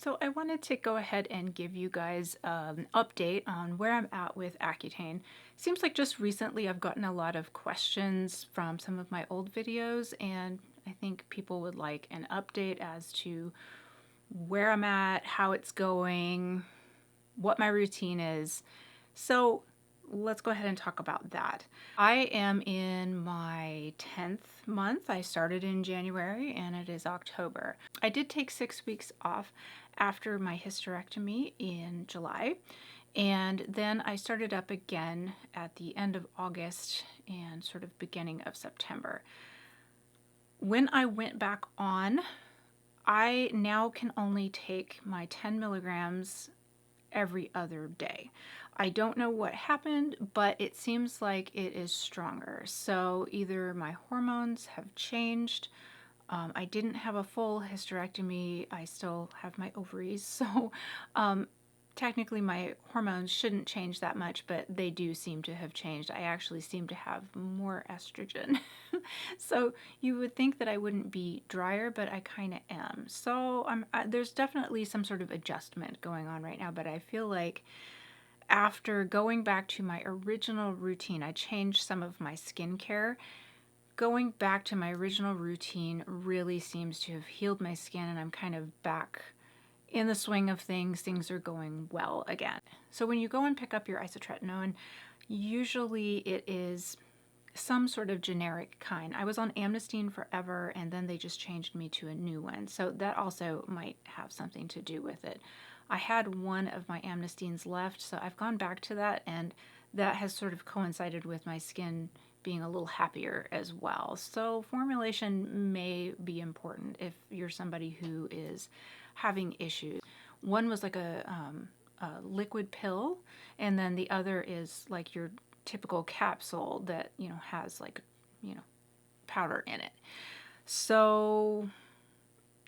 So I wanted to go ahead and give you guys an update on where I'm at with Accutane. Seems like just recently I've gotten a lot of questions from some of my old videos, and I think people would like an update as to where I'm at, how it's going, what my routine is. So let's go ahead and talk about that. I am in my 10th month. I started in January and it is October. I did take 6 weeks off after my hysterectomy in July, and then I started up again at the end of August and sort of beginning of September. When I went back on, I now can only take my 10 milligrams every other day. I don't know what happened, but it seems like it is stronger. So either my hormones have changed. I didn't have a full hysterectomy. I still have my ovaries. So technically my hormones shouldn't change that much, but they do seem to have changed. I actually seem to have more estrogen. So you would think that I wouldn't be drier, but I kind of am. So there's definitely some sort of adjustment going on right now, but I feel like after going back to my original routine, I changed some of my skincare. Going back to my original routine really seems to have healed my skin, and I'm kind of back in the swing of things. Things are going well again. So when you go and pick up your isotretinoin, usually it is some sort of generic kind. I was on amnestine forever, and then they just changed me to a new one. So that also might have something to do with it. I had one of my amnestines left, so I've gone back to that, and that has sort of coincided with my skin being a little happier as well. So formulation may be important if you're somebody who is having issues. One was like a liquid pill, and then the other is like your typical capsule that, has like, powder in it. So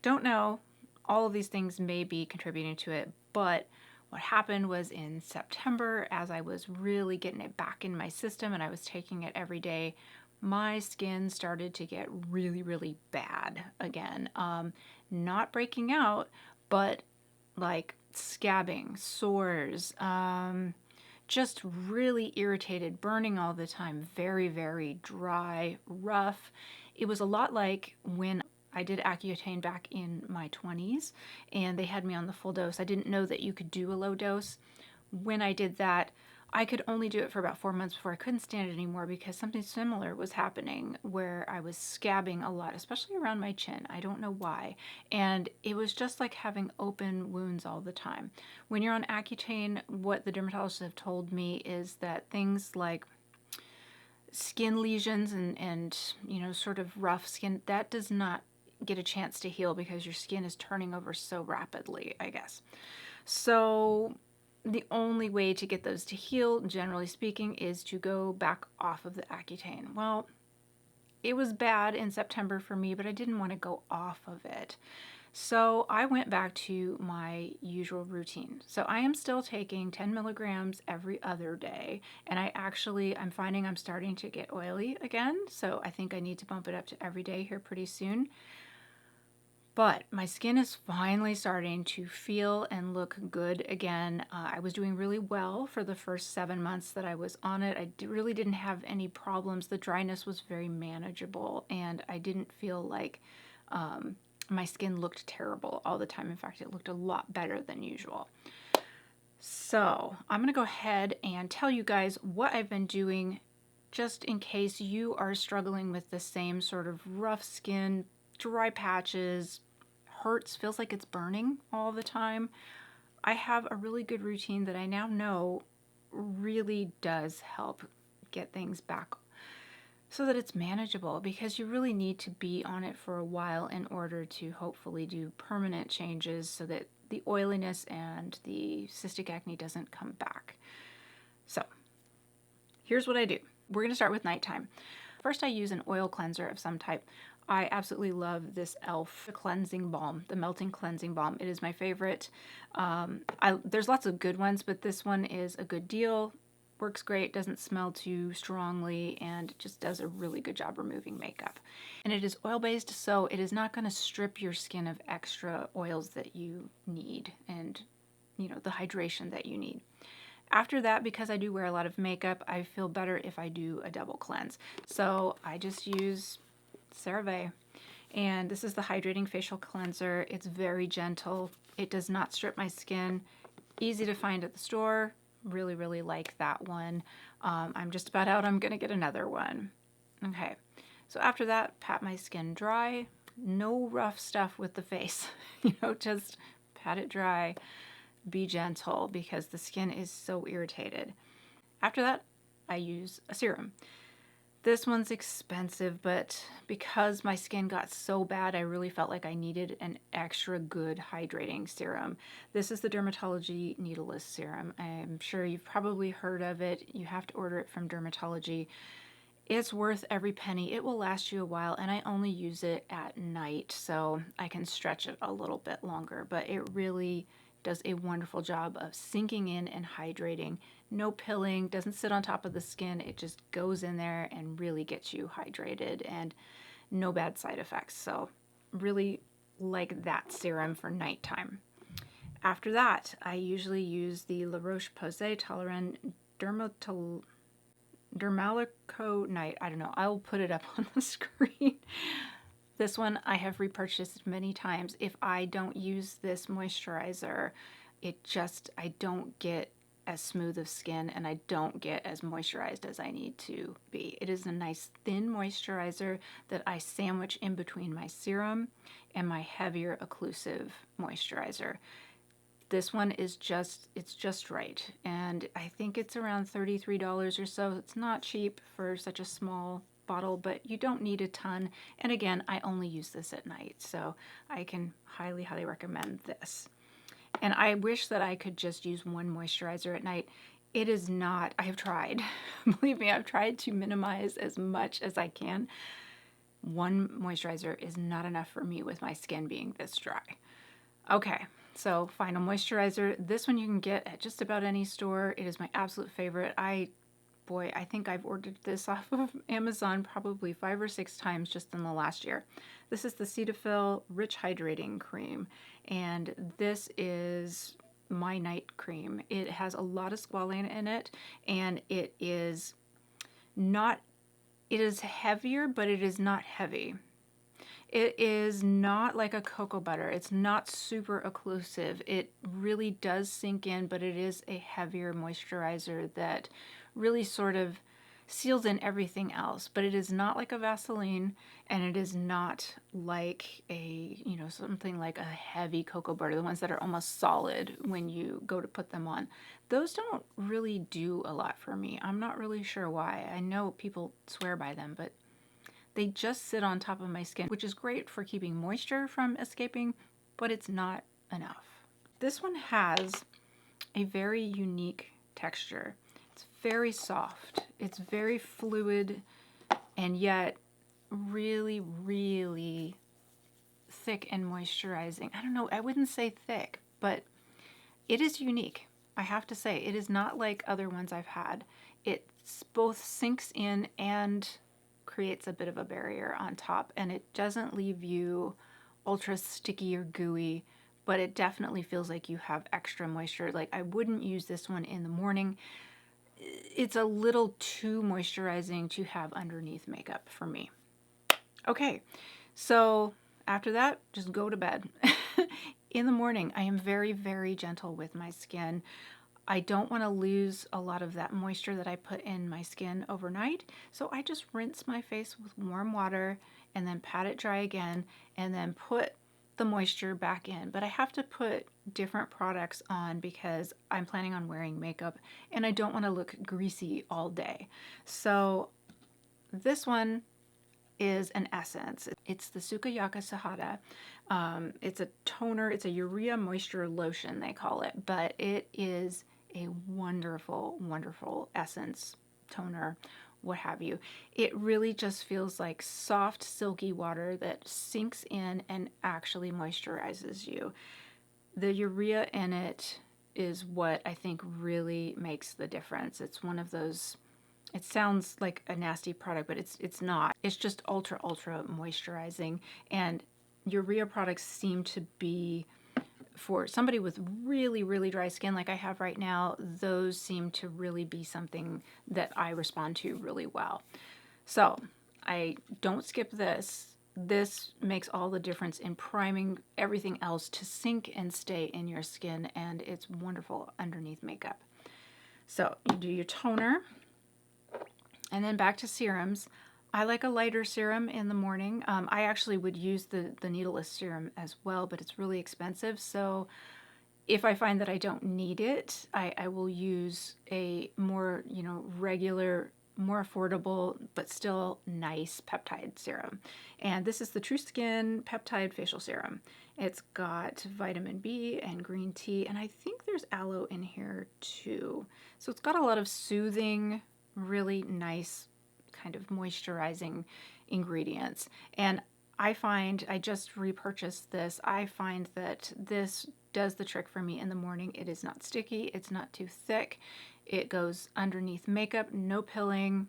don't know. All of these things may be contributing to it, but what happened was in September, as I was really getting it back in my system and I was taking it every day, my skin started to get really, really bad again. Not breaking out, but like scabbing, sores, just really irritated, burning all the time, very, very dry, rough. It was a lot like when I did Accutane back in my 20s and they had me on the full dose. I didn't know that you could do a low dose. When I did that, I could only do it for about 4 months before I couldn't stand it anymore because something similar was happening where I was scabbing a lot, especially around my chin. I don't know why. And it was just like having open wounds all the time. When you're on Accutane, what the dermatologists have told me is that things like skin lesions and sort of rough skin, that does not get a chance to heal because your skin is turning over so rapidly, I guess. So the only way to get those to heal, generally speaking, is to go back off of the Accutane. Well, it was bad in September for me, but I didn't want to go off of it. So I went back to my usual routine. So I am still taking 10 milligrams every other day, and I'm finding I'm starting to get oily again, so I think I need to bump it up to every day here pretty soon. But my skin is finally starting to feel and look good again. I was doing really well for the first 7 months that I was on it. I really didn't have any problems. The dryness was very manageable, and I didn't feel like my skin looked terrible all the time. In fact, it looked a lot better than usual. So I'm going to go ahead and tell you guys what I've been doing just in case you are struggling with the same sort of rough skin, dry patches, hurts, feels like it's burning all the time. I have a really good routine that I now know really does help get things back so that it's manageable, because you really need to be on it for a while in order to hopefully do permanent changes so that the oiliness and the cystic acne doesn't come back. So here's what I do. We're going to start with nighttime. First, I use an oil cleanser of some type. I absolutely love this e.l.f. cleansing balm, the melting cleansing balm. It is my favorite. There's lots of good ones, but this one is a good deal. works great, doesn't smell too strongly, and just does a really good job removing makeup. And it is oil-based, so it is not going to strip your skin of extra oils that you need and, you know, the hydration that you need. After that, because I do wear a lot of makeup, I feel better if I do a double cleanse. So I just use CeraVe. And this is the Hydrating Facial Cleanser. It's very gentle. It does not strip my skin. Easy to find at the store. Really, really like that one. I'm just about out. I'm going to get another one. Okay. So after that, pat my skin dry. No rough stuff with the face. You know, just pat it dry. Be gentle because the skin is so irritated. After that, I use a serum. This one's expensive, but because my skin got so bad, I really felt like I needed an extra good hydrating serum. This is the Dermatology Needleless Serum. I'm sure you've probably heard of it. You have to order it from Dermatology. It's worth every penny. It will last you a while, and I only use it at night, so I can stretch it a little bit longer, but it really does a wonderful job of sinking in and hydrating. No pilling, doesn't sit on top of the skin. It just goes in there and really gets you hydrated, and no bad side effects. So really like that serum for nighttime. After that, I usually use the La Roche-Posay Tolerant Dermalico Night. I don't know. I'll put it up on the screen. This one I have repurchased many times. If I don't use this moisturizer, I don't get as smooth of skin and I don't get as moisturized as I need to be. It is a nice thin moisturizer that I sandwich in between my serum and my heavier occlusive moisturizer. This one is it's just right. And I think it's around $33 or so. It's not cheap for such a small bottle, but you don't need a ton. And again, I only use this at night, so I can highly, highly recommend this. And I wish that I could just use one moisturizer at night. It is not, I have tried. Believe me, I've tried to minimize as much as I can. One moisturizer is not enough for me with my skin being this dry. Okay, so final moisturizer. This one you can get at just about any store. It is my absolute favorite. Boy, I think I've ordered this off of Amazon probably 5 or 6 times just in the last year. This is the Cetaphil Rich Hydrating Cream, and this is my night cream. It has a lot of squalane in it, and it is heavier, but it is not heavy. It is not like a cocoa butter. It's not super occlusive. It really does sink in, but it is a heavier moisturizer that really sort of seals in everything else. But it is not like a Vaseline, and it is not like something like a heavy cocoa butter, the ones that are almost solid when you go to put them on. Those don't really do a lot for me. I'm not really sure why. I know people swear by them, but they just sit on top of my skin, which is great for keeping moisture from escaping, but it's not enough. This one has a very unique texture. It's very soft. It's very fluid, and yet really, really thick and moisturizing. I don't know, I wouldn't say thick, but it is unique. I have to say, it is not like other ones I've had. It both sinks in and creates a bit of a barrier on top, and it doesn't leave you ultra sticky or gooey, but it definitely feels like you have extra moisture. Like, I wouldn't use this one in the morning. It's a little too moisturizing to have underneath makeup for me. Okay, so after that, just go to bed. In the morning, I am very, very gentle with my skin. I don't want to lose a lot of that moisture that I put in my skin overnight, so I just rinse my face with warm water and then pat it dry again and then put the moisture back in. But I have to put different products on because I'm planning on wearing makeup and I don't want to look greasy all day. So this one is an essence. It's the Sukayaka Sahara. It's a toner. It's a urea moisture lotion, they call it, but it is a wonderful, wonderful essence, toner, what have you. It really just feels like soft, silky water that sinks in and actually moisturizes you. The urea in it is what I think really makes the difference. It's one of those, it sounds like a nasty product, but it's not. It's just ultra moisturizing, and urea products seem to be, for somebody with really dry skin like I have right now, those seem to really be something that I respond to really well. So I don't skip this. This makes all the difference in priming everything else to sink and stay in your skin, and it's wonderful underneath makeup. So you do your toner, and then back to serums. I like a lighter serum in the morning. I actually would use the needleless serum as well, but it's really expensive. So if I find that I don't need it, I will use a more, regular, more affordable, but still nice peptide serum. And this is the True Skin Peptide Facial Serum. It's got vitamin B and green tea, and I think there's aloe in here too. So it's got a lot of soothing, really nice kind of moisturizing ingredients. And I find, I just repurchased this, I find that this does the trick for me in the morning. It is not sticky, it's not too thick, it goes underneath makeup, no pilling.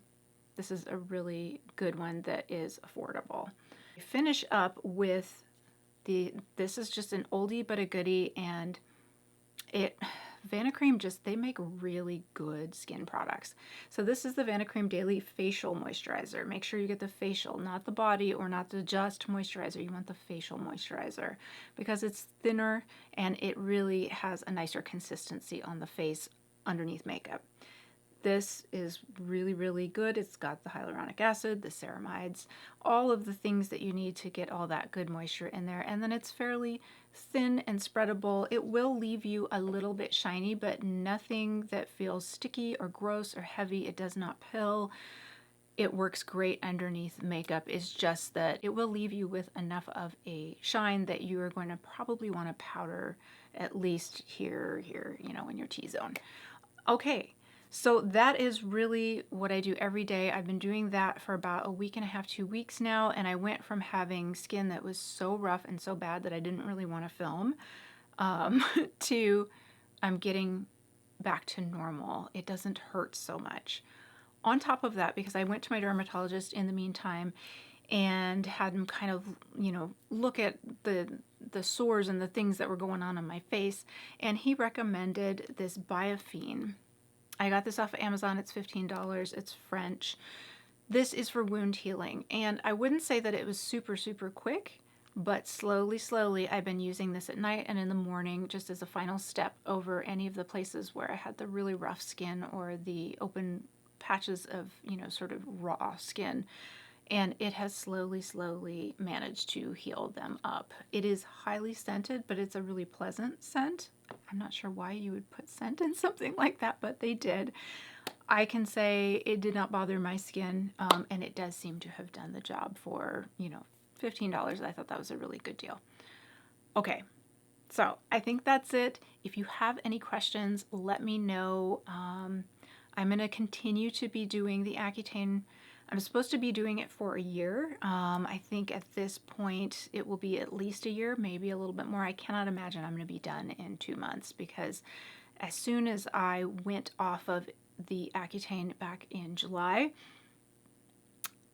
This is a really good one that is affordable. Finish up with this is just an oldie but a goodie, and Vanicream they make really good skin products. So this is the Vanicream Daily Facial Moisturizer. Make sure you get the facial, not the body or not the just moisturizer. You want the facial moisturizer because it's thinner and it really has a nicer consistency on the face underneath makeup. This is really good. It's got the hyaluronic acid, the ceramides, all of the things that you need to get all that good moisture in there. And then it's fairly thin and spreadable. It will leave you a little bit shiny, but nothing that feels sticky or gross or heavy. It does not pill. It works great underneath makeup. It's just that it will leave you with enough of a shine that you are going to probably want to powder at least here, in your T-zone. Okay. So that is really what I do every day. I've been doing that for about a week and a half, 2 weeks now, and I went from having skin that was so rough and so bad that I didn't really want to film, to I'm getting back to normal. It doesn't hurt so much. On top of that, because I went to my dermatologist in the meantime and had him kind of, look at the sores and the things that were going on my face, and he recommended this Biofine. I got this off of Amazon. It's $15. It's French. This is for wound healing. And I wouldn't say that it was super quick, but slowly, I've been using this at night and in the morning just as a final step over any of the places where I had the really rough skin or the open patches of, sort of raw skin. And it has slowly managed to heal them up. It is highly scented, but it's a really pleasant scent. I'm not sure why you would put scent in something like that, but they did. I can say it did not bother my skin, and it does seem to have done the job for, $15. I thought that was a really good deal. Okay, so I think that's it. If you have any questions, let me know. I'm going to continue to be doing the Accutane. I'm supposed to be doing it for a year. I think at this point it will be at least a year, maybe a little bit more. I cannot imagine I'm going to be done in 2 months, because as soon as I went off of the Accutane back in July,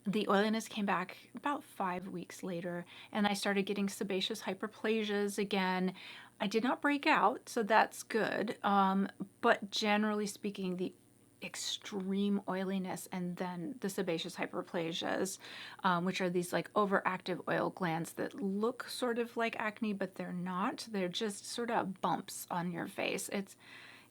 the oiliness came back about 5 weeks later, and I started getting sebaceous hyperplasias again. I did not break out, so that's good. But generally speaking, the extreme oiliness and then the sebaceous hyperplasias, which are these like overactive oil glands that look sort of like acne, but they're not. They're just sort of bumps on your face. It's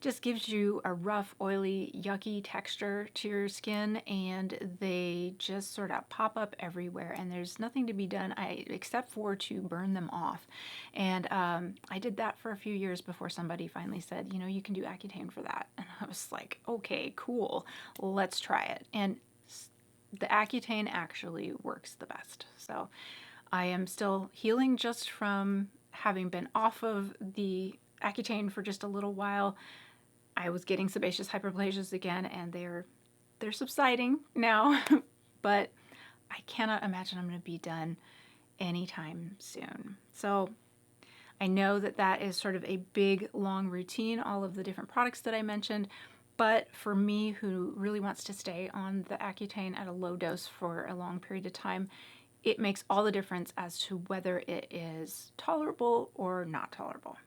just gives you a rough, oily, yucky texture to your skin, and they just sort of pop up everywhere, and there's nothing to be done except for to burn them off. And I did that for a few years before somebody finally said, you can do Accutane for that. And I was like, okay, cool, let's try it. And the Accutane actually works the best. So I am still healing just from having been off of the Accutane for just a little while. I was getting sebaceous hyperplasias again, and they're subsiding now, but I cannot imagine I'm going to be done anytime soon. So I know that that is sort of a big, long routine, all of the different products that I mentioned, but for me, who really wants to stay on the Accutane at a low dose for a long period of time, it makes all the difference as to whether it is tolerable or not tolerable.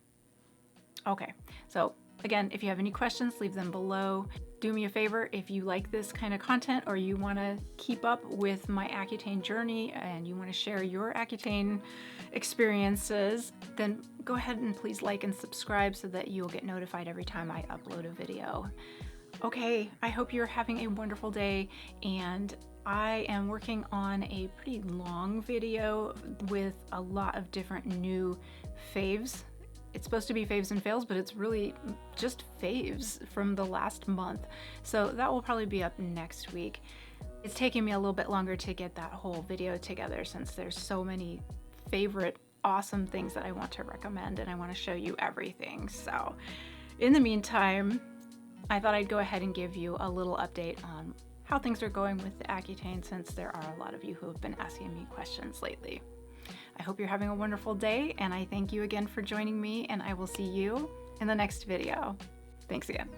Okay, so again, if you have any questions, leave them below. Do me a favor, if you like this kind of content or you want to keep up with my Accutane journey and you want to share your Accutane experiences, then go ahead and please like and subscribe so that you'll get notified every time I upload a video. Okay, I hope you're having a wonderful day, and I am working on a pretty long video with a lot of different new faves. It's supposed to be faves and fails, but it's really just faves from the last month. So that will probably be up next week. It's taking me a little bit longer to get that whole video together since there's so many favorite awesome things that I want to recommend, and I want to show you everything. So in the meantime, I thought I'd go ahead and give you a little update on how things are going with the Accutane, since there are a lot of you who have been asking me questions lately. I hope you're having a wonderful day, and I thank you again for joining me, and I will see you in the next video. Thanks again.